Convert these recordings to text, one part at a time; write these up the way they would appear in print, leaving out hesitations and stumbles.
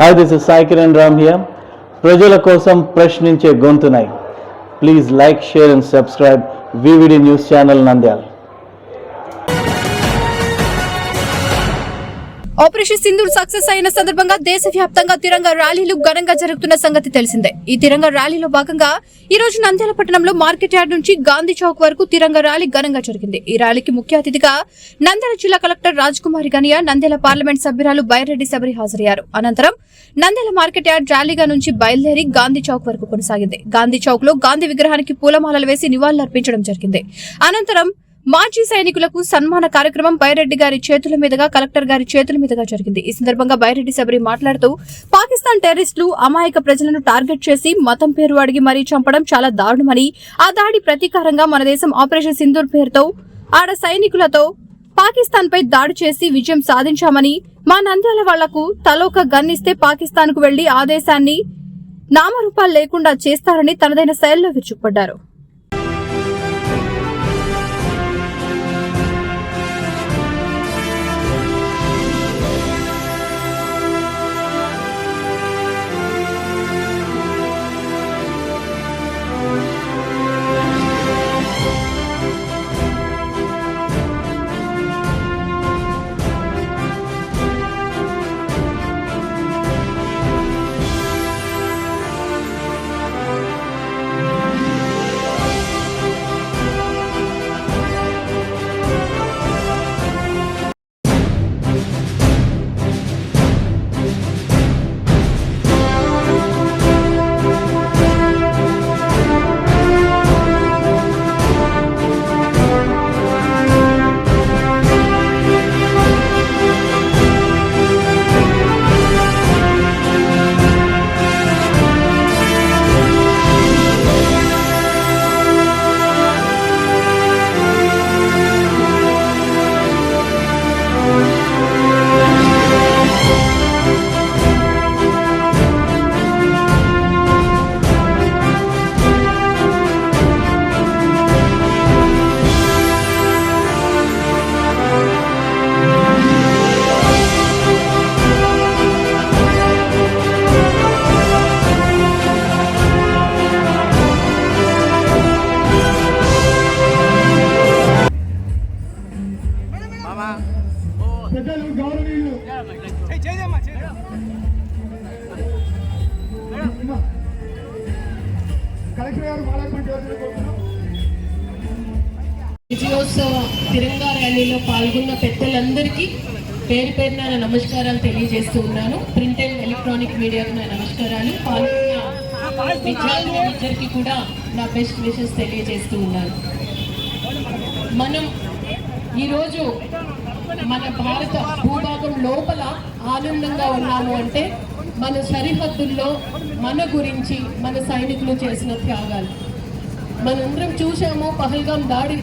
Hi, this is Sai Kiran Ram here. ప్రజల కోసం ప్రశ్నించే గొంతునై. Please like, share and subscribe VVD News Channel Nandyal. Operation Sindoor success అయిన సందర్భంగా దేశవ్యాప్తంగా తిరంగా ర్యాలీలు ఘనంగా జరుగుతున్న సంగతి తెలిసిందే. ఈ తిరంగా ర్యాలీలో భాగంగా ఈ రోజు నంద్యాల పట్టణంలో మార్కెట్ యార్డ్ నుంచి గాంధీ చౌక్ వరకు తిరంగా ర్యాలీ ఘనంగా జరిగింది. ఈ ర్యాలీకి ముఖ్య అతిథిగా నంద్యాల జిల్లా కలెక్టర్ రాజ్ కుమారి గనియా, నంద్యాల పార్లమెంట్ సభ్యురాలు బైరెడ్డి శబరి హాజరయ్యారు. అనంతరం నంద్యాల మార్కెట్ యార్డ్ ర్యాలీగా నుంచి బయలుదేరి గాంధీ చౌక్ వరకు కొనసాగింది. గాంధీ చౌక్ లో గాంధీ విగ్రహానికి పూలమాలలు వేసి నివాళులర్పించడం జరిగింది. అనంతరం మాజీ సైనికులకు సన్మాన కార్యక్రమం బైరెడ్డి గారి చేతుల మీదుగా, కలెక్టర్ గారి చేతుల మీదుగా జరిగింది. ఈ సందర్భంగా బైరెడ్డి శబరి మాట్లాడుతూ పాకిస్తాన్ టెర్రరిస్టులు అమాయక ప్రజలను టార్గెట్ చేసి మతం పేరు అడిగి మరీ చంపడం చాలా దారుణమని, ఆ దాడి ప్రతీకారంగా మన దేశం ఆపరేషన్ సింధూర్ పేరుతో ఆడ సైనికులతో పాకిస్తాన్ పై దాడి చేసి విజయం సాధించామని, మా నంద్యాల వాళ్లకు తలోక గన్నిస్తే పాకిస్తాన్ కు వెళ్లి ఆ దేశాన్ని నామరూపాలు లేకుండా చేస్తారని తనదైన శైలిలో విరుచుకుపడ్డారు. విజయోత్సవ తిరంగా ర్యాలీలో పాల్గొన్న పెద్దలందరికీ పేరు పేరున నమస్కారాలు తెలియజేస్తూ ఉన్నాను. ప్రింట్ అండ్ ఎలక్ట్రానిక్ మీడియాకు నా నమస్కారాలు. పాల్గొన్న విద్యార్థులందరికీ కూడా నా బెస్ట్ విషెస్ తెలియజేస్తూ ఉన్నాను. మనం ఈరోజు మన భారత భూభాగం లోపల ఆనందంగా ఉన్నాము అంటే మన సరిహద్దుల్లో మన గురించి మన సైనికులు చేసిన త్యాగాలు మనందరం చూసాము. పహల్గాం దాడి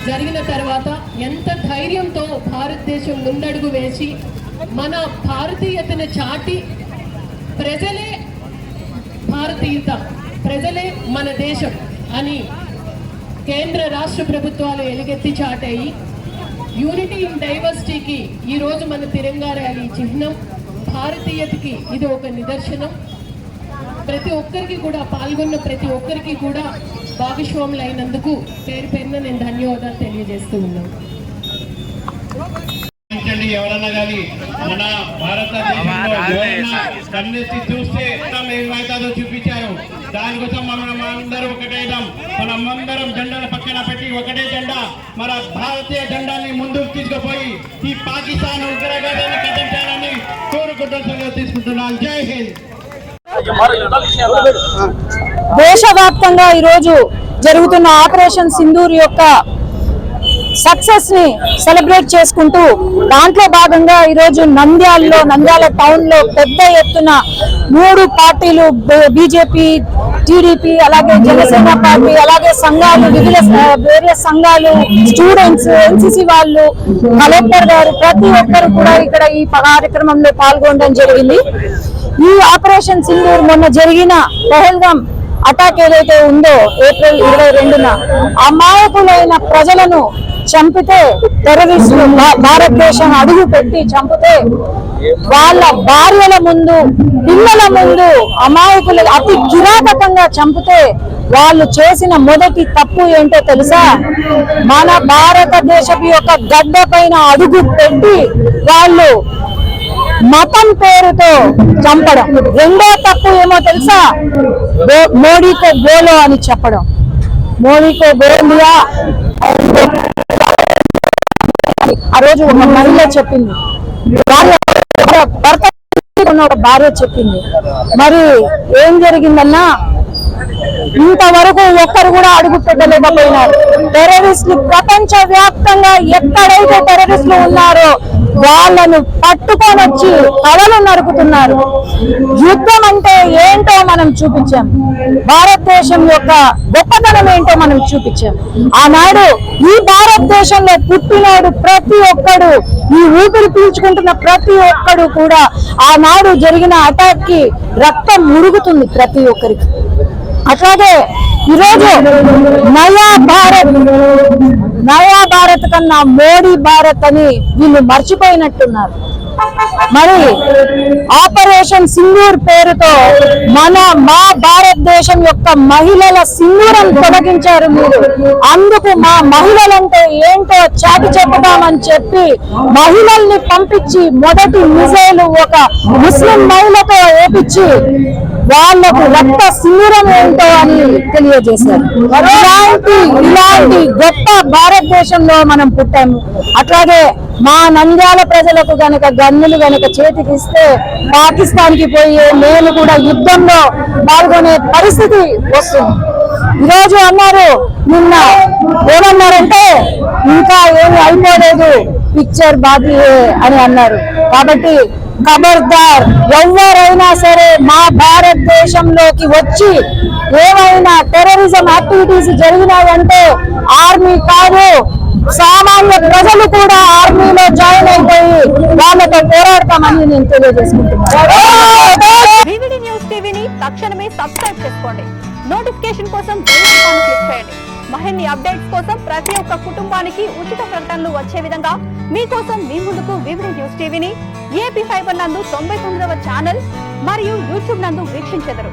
జరిగిన తర్వాత ఎంత ధైర్యంతో భారతదేశం ముందడుగు వేసి మన భారతీయతను చాటి ప్రజలే భారతీయత, ప్రజలే మన దేశం అని కేంద్ర రాష్ట్ర ప్రభుత్వాలు ఎలుగెత్తి చాటాయి. యూనిటీ ఇన్ డైవర్సిటీకి ఈరోజు మన తిరంగా ర్యాలీ చిహ్నం. భారతీయతకి ఇది ఒక నిదర్శనం. ప్రతి ఒక్కరికి కూడా పాల్గొన్న ప్రతి ఒక్కరికి కూడా భాగస్వాములు అయినందుకు పేరు పేరున నేను ధన్యవాదాలు తెలియజేస్తూ ఉన్నాను. ఎవరన్నా కానీ మన భారతదేశంలో కన్నెత్తి చూస్తే ఏమైతుందో చూపించారు. దానికోసం మనం అందరూ ఒకటేద్దాం. మనమందరం జెండాల పక్కన పెట్టి ఒకటే జెండా, మన భారతీయ జెండాని ముందుకు తీసుకుపోయి ఈ పాకిస్తాన్ ఉగ్రవాదాన్ని ఖండించాలని కోరుకుంటూ తీసుకుంటున్నాను. జై హింద్. దేశవ్యాప్తంగా ఈరోజు జరుగుతున్న ఆపరేషన్ సింధూర్ యొక్క సక్సెస్ ని సెలబ్రేట్ చేసుకుంటూ దాంట్లో భాగంగా ఈరోజు నంద్యాల టౌన్ లో పెద్ద ఎత్తున 3 పార్టీలు, బీజేపీ, టీడీపీ, అలాగే జనసేన పార్టీ, అలాగే సంఘాలు, వేరే సంఘాలు, స్టూడెంట్స్, ఎన్సీసీ వాళ్ళు, కలెక్టర్ గారు, ప్రతి ఒక్కరు కూడా ఇక్కడ ఈ కార్యక్రమంలో పాల్గొనడం జరిగింది. ఈ ఆపరేషన్ సింధూర్ మొన్న జరిగిన పహల్గాం అటాక్ ఏదైతే ఉందో ఏప్రిల్ 22న అమాయకులైన ప్రజలను చంపితే టెర్రరిస్టులు భారతదేశం అడుగు పెట్టి చంపితే వాళ్ళ భార్యల ముందు పిల్లల ముందు అమాయకులు అతి కిరాతకంగా చంపితే వాళ్ళు చేసిన మొదటి తప్పు ఏంటో తెలుసా? మన భారతదేశపు యొక్క గడ్డ పైన అడుగు పెట్టి వాళ్ళు మతం పేరుతో చంపడం. రెండో తప్పు ఏమో తెలుసా? మోడీకో బోలో అని చెప్పడం. మోడీకో బోలియా ఆ రోజు ఒక మహిళ చెప్పింది, భర్త ఒక భార్య చెప్పింది. మరి ఏం జరిగిందన్నా, ఇంతవరకు ఒక్కరు కూడా అడుగు పెట్టలేకపోయినారు. టెర్రరిస్టులు ప్రపంచ వ్యాప్తంగా ఎక్కడైతే టెర్రరిస్టులు ఉన్నారో వాళ్ళను పట్టుకొని వచ్చి తలలు నరుకుతున్నారు. యుద్ధం అంటే ఏంటో మనం చూపించాం, భారతదేశం యొక్క గొప్పతనం ఏంటో మనం చూపించాం. ఆనాడు ఈ భారతదేశంలో పుట్టినాడు ప్రతి ఒక్కడు, ఈ ఊపిరి పీల్చుకుంటున్న ప్రతి ఒక్కడు కూడా ఆనాడు జరిగిన అటాక్ కి రక్తం మురుగుతుంది ప్రతి ఒక్కరికి. అట్లాగే ఈరోజు నయా భారత్ కన్నా మోడీ భారత్ అని వీళ్ళు మర్చిపోయినట్టున్నారు. మరి ఆపరేషన్ సింధూర్ పేరుతో మా భారతదేశం యొక్క మహిళల సింధూరం తొలగించారు మీరు. అందుకు మా మహిళలంటే ఏంటో చాటి చెప్పుదామని చెప్పి మహిళల్ని పంపించి మొదటి మిసైల్ ఒక ముస్లిం మహిళతో వేపించి వాళ్లకు రక్త సింధూరం ఏంటో అని తెలియజేశారు. ఇలాంటి గొప్ప భారతదేశంలో మనం పుట్టాము. అట్లాగే మా నంద్యాల ప్రజలకు గనక గన్నులు గనక చేతికి ఇస్తే పాకిస్తాన్ కి పోయి నేను కూడా యుద్ధంలో పాల్గొనే పరిస్థితి వస్తుంది. ఈరోజు అన్నారు, నిన్న ఏమన్నారంటే ఇంకా ఏమి అయిపోలేదు, పిక్చర్ బాకీ అని అన్నారు. కాబట్టి ఖబర్దార్, ఎవరైనా సరే మా భారతదేశంలోకి వచ్చి ఏమైనా టెర్రరిజం యాక్టివిటీస్ జరిగినాయంటే ఆర్మీ కాదు, సామాన్య ప్రజలు కూడా ఆర్మీలో జాయిన్ అయిపోయి వాళ్ళతో పోరాడతామని నేను తెలియజేసుకుంటున్నాను. వివిడి న్యూస్ టీవీని తక్షణమే సబ్స్క్రైబ్ చేసుకోండి. నోటిఫికేషన్ కోసం బెల్ ఐకాన్ క్లిక్ చేయండి. మరిన్ని అప్డేట్స్ కోసం ప్రతి ఒక్క కుటుంబానికి ఉచిత ప్రకటనలు వచ్చే విధంగా మీకోసం మీ ముందుకు వివిడి న్యూస్ టీవీని ఏపీ ఫైబర్ నందు 99వ ఛానల్ మరియు యూట్యూబ్ నందు వీక్షించెదరు.